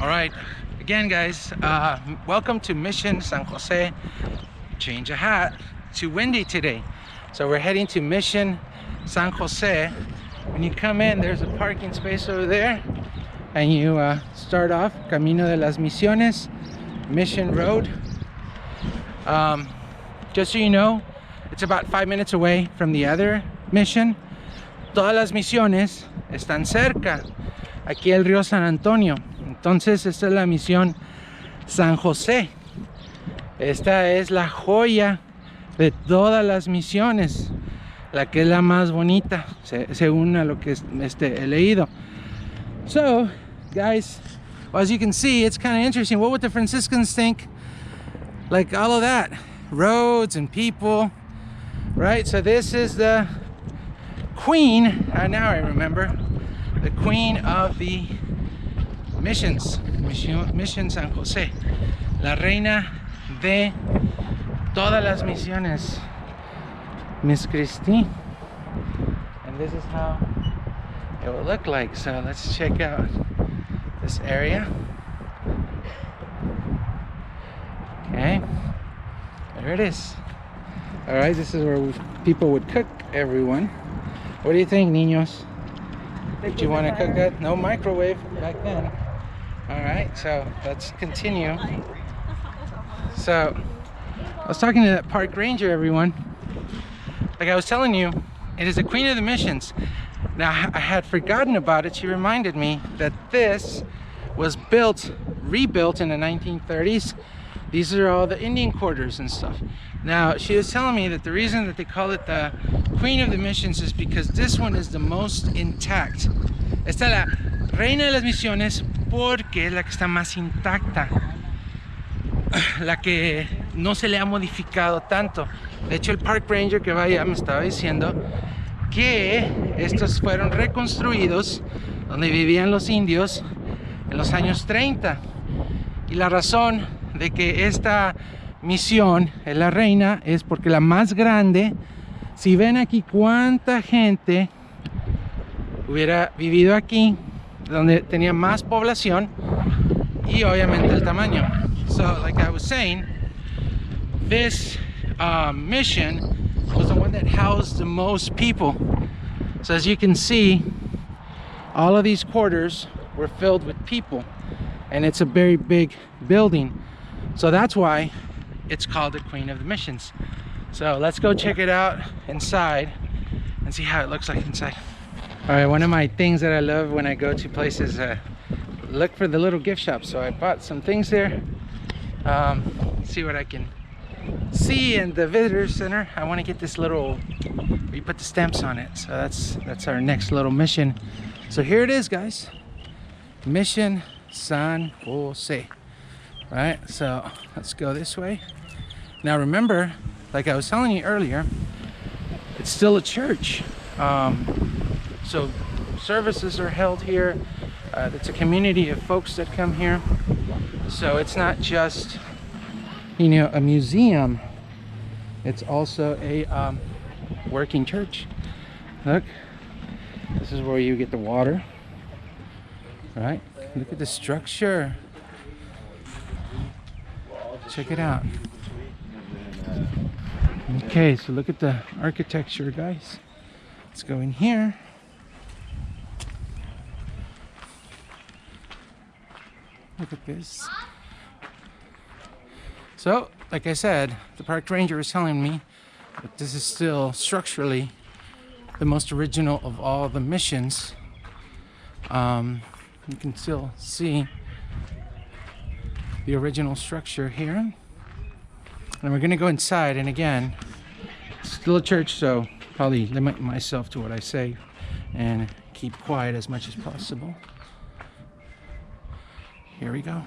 All right, again, guys, welcome to Mission San Jose. Change a hat. Too windy today, so we're heading to Mission San Jose. When you come in, there's a parking space over there, and you start off Camino de las Misiones, Mission Road. Just so you know, it's about 5 minutes away from the other mission. Todas las misiones están cerca, aquí el río San Antonio. Entonces esta es la misión San José. Esta es la joya de todas las misiones, la que es la más bonita, según a lo que he leído. So, guys, well, as you can see, it's kind of interesting. What would the Franciscans think? Like all of that, roads and people, right? So this is the queen, now I remember, the queen of the missions, Mission San Jose, la reina de todas las misiones, Miss Christine. And this is how it will look like. So let's check out this area. Okay, there it is. All right, this is where people would cook, everyone. What do you think, niños? Did you want to cook that? No microwave back then. All right, so let's continue. So I was talking to that park ranger, everyone. Like I was telling you, it is the queen of the missions. Now I had forgotten about it. She reminded me that this was rebuilt in the 1930s. These are all the Indian quarters and stuff. Now she was telling me that the reason that they call it the queen of the missions is because this one is the most intact. Esta es la reina de las misiones porque es la que está más intacta, la que no se le ha modificado tanto. De hecho, el park ranger que vaya me estaba diciendo que estos fueron reconstruidos donde vivían los indios en los años 30, y la razón de que esta misión es la reina es porque la más grande, si ven aquí cuánta gente hubiera vivido aquí, donde tenía más población y obviamente el tamaño. So like I was saying, this mission was the one that housed the most people. So as you can see, all of these quarters were filled with people, and it's a very big building. So that's why it's called the Queen of the Missions. So let's go check it out inside and see how it looks like inside. All right, one of my things that I love when I go to places, look for the little gift shops. So I bought some things there. See what I can see in the visitor center. I want to get this little where you put the stamps on it. So that's our next little mission. So here it is, guys. Mission San Jose. All right, so let's go this way. Now remember, like I was telling you earlier, it's still a church. So services are held here. It's a community of folks that come here. So it's not just, you know, a museum. It's also a working church. Look, this is where you get the water. Right? Look at the structure. Check it out. Okay, so look at the architecture, guys. Let's go in here. Look at this. So, like I said, the park ranger was telling me that this is still structurally the most original of all the missions. You can still see the original structure here. And we're gonna go inside, and again, it's still a church, so probably limit myself to what I say and keep quiet as much as possible. Here we go.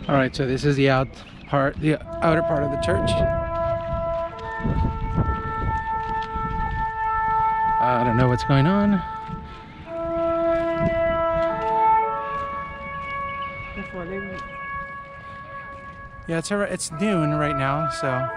All right, so this is the outer part of the church. I don't know what's going on. Yeah, it's noon right now, so.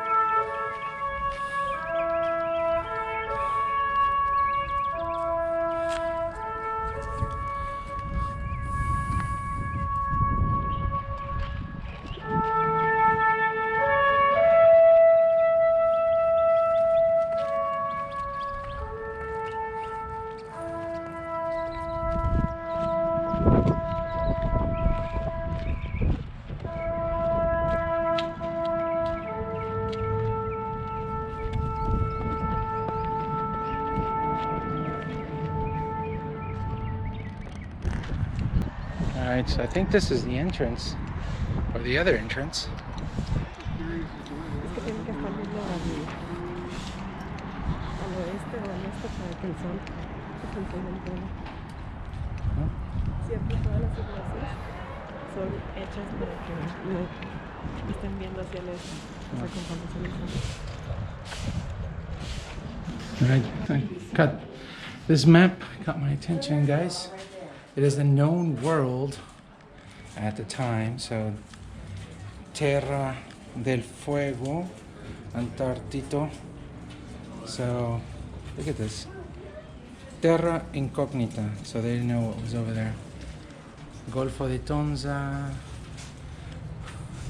Alright, so I think this is the entrance, or the other entrance. Alright, this map caught my attention, guys. It is the known world at the time, so Terra del Fuego, Antarctito. So look at this, Terra Incognita. So they didn't know what was over there. Golfo de Tonza.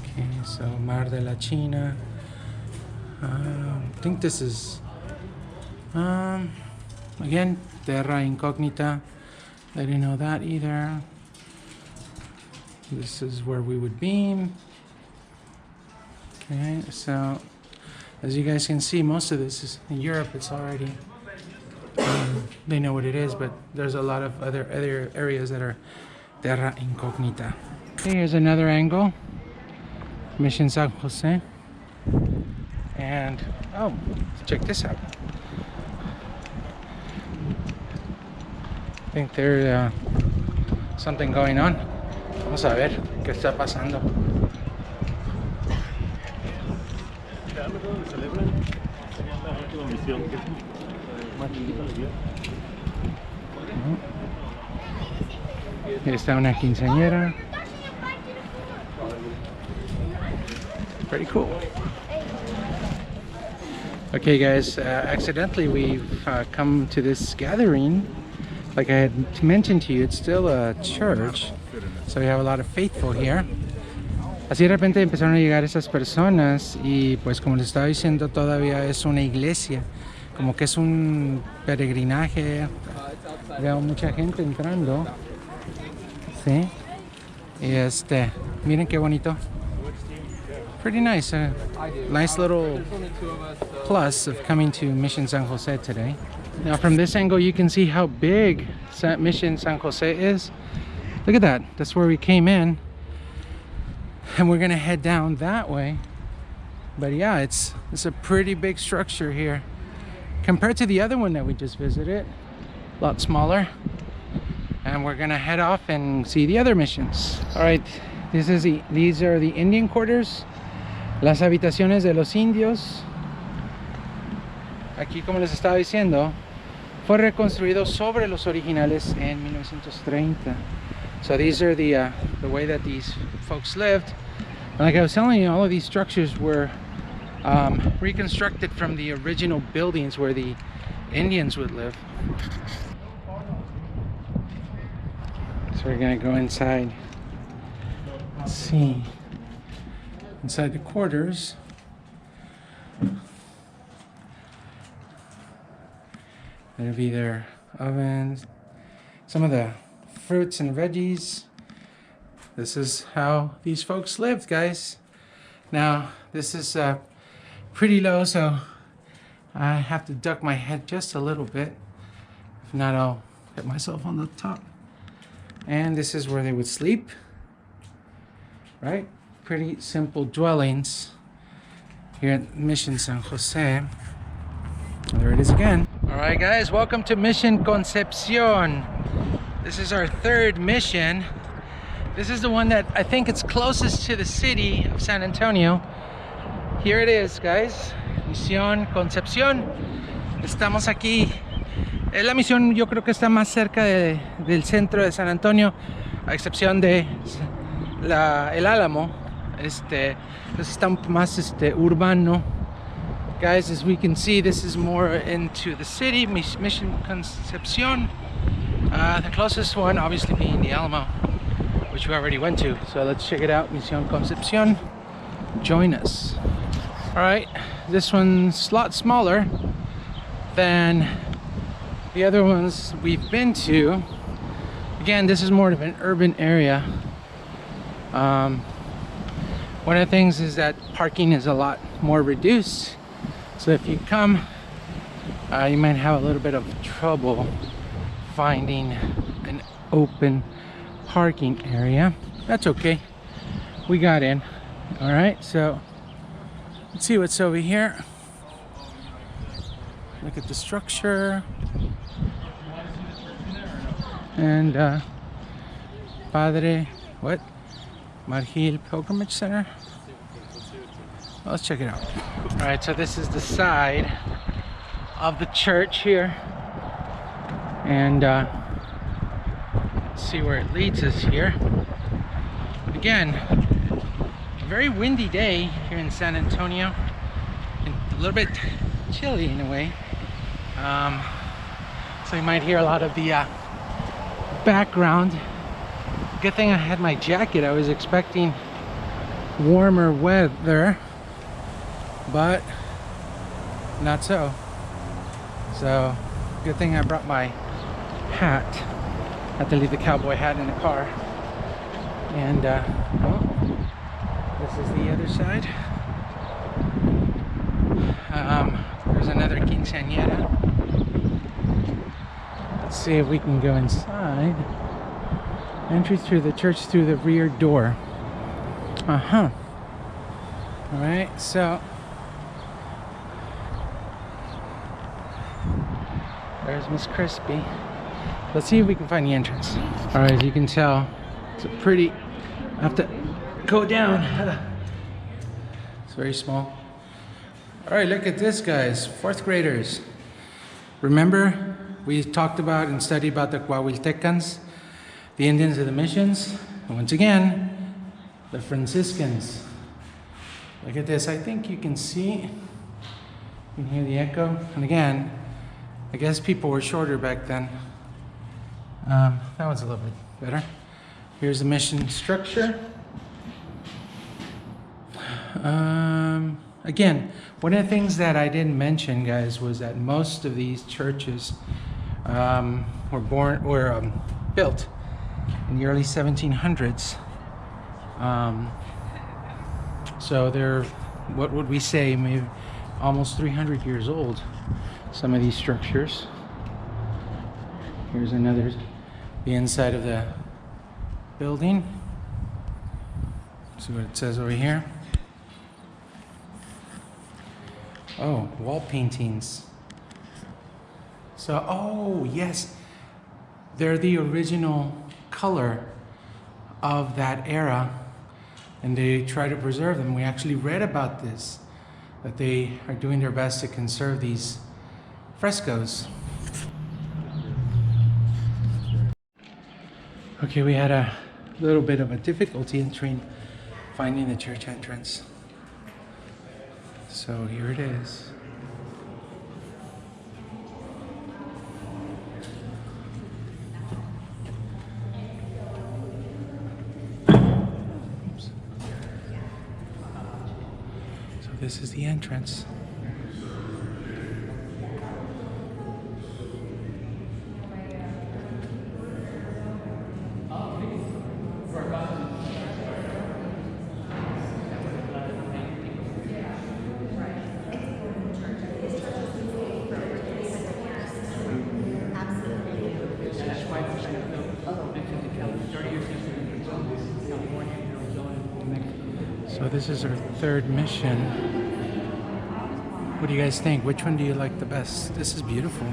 Okay, so Mar de la China. I think this is again Terra Incognita. I didn't know that either. This is where we would beam. Okay, so as you guys can see, most of this is in Europe. It's already they know what it is, but there's a lot of other areas that are Terra Incognita. Okay, here's another angle, Mission San Jose, and oh, check this out. I think there's something going on. Vamos a ver qué está pasando. Ahí está una quinceañera. Pretty cool. Okay, guys, accidentally we've come to this gathering. Like I had mentioned to you, it's still a church, so we have a lot of faithful here. Así de repente empezaron a llegar esas personas y pues como les estaba diciendo, todavía es una iglesia, como que es un peregrinaje. Veo mucha gente entrando, sí, y miren qué bonito. Pretty nice, nice little plus of coming to Mission San Jose today. Now from this angle you can see how big Mission San Jose is. Look at that, that's where we came in. And we're gonna head down that way. But yeah, it's a pretty big structure here. Compared to the other one that we just visited, a lot smaller. And we're gonna head off and see the other missions. All right, these are the Indian quarters. Las habitaciones de los indios. Aquí, como les estaba diciendo, fue reconstruido sobre los originales en 1930. So these are the way that these folks lived. And like I was telling you, all of these structures were reconstructed from the original buildings where the Indians would live. So we're gonna go inside. Let's see. Inside the quarters. There'll be their ovens. Some of the fruits and veggies. This is how these folks lived, guys. Now, this is pretty low, so I have to duck my head just a little bit. If not, I'll hit myself on the top. And this is where they would sleep, right? Pretty simple dwellings here at Mission San Jose. There it is again. All right, guys, welcome to Mission Concepcion. This is our third mission. This is the one that I think it's closest to the city of San Antonio. Here it is, guys. Misión Concepcion. Estamos aquí. La misión yo creo que está más cerca del centro de San Antonio, a excepción de el Álamo. Está más urbano. Guys, as we can see, this is more into the city, Mission Concepcion. The closest one obviously being the Alamo, which we already went to. So let's check it out, Mission Concepcion. Join us. All right, this one's a lot smaller than the other ones we've been to. Again, this is more of an urban area. One of the things is that parking is a lot more reduced. So if you come, you might have a little bit of trouble finding an open parking area. That's okay. We got in. All right, so let's see what's over here. Look at the structure. And Padre, what? Margil Pilgrimage Center. Well, let's check it out. All right, so this is the side of the church here, and see where it leads us here. Again, a very windy day here in San Antonio, and a little bit chilly in a way. So you might hear a lot of the background. Good thing I had my jacket. I was expecting warmer weather, but not so. So good thing I brought my hat. Had to leave the cowboy hat in the car. And well, this is the other side. There's another quinceañera. Let's see if we can go inside. Entry through the church through the rear door. All right, so there's Miss Crispy. Let's see if we can find the entrance. All right, as you can tell, it's a pretty, I have to go down. It's very small. All right, look at this, guys. 4th graders. Remember, we talked about and studied about the Coahuiltecans, the Indians of the missions, and once again, the Franciscans. Look at this. I think you can see, you can hear the echo. And again, I guess people were shorter back then. That one's a little bit better. Here's the mission structure. Again, one of the things that I didn't mention, guys, was that most of these churches were built in the early 1700s. So they're, what would we say, maybe almost 300 years old, some of these structures. Here's another, the inside of the building. See what it says over here. Oh, wall paintings. So, oh yes, they're the original color of that era, and they try to preserve them. We actually read about this, that they are doing their best to conserve these frescoes. Okay, we had a little bit of a difficulty finding the church entrance. So here it is. Oops. So this is the entrance. this is our third mission. What do you guys think? Which one do you like the best? This is beautiful.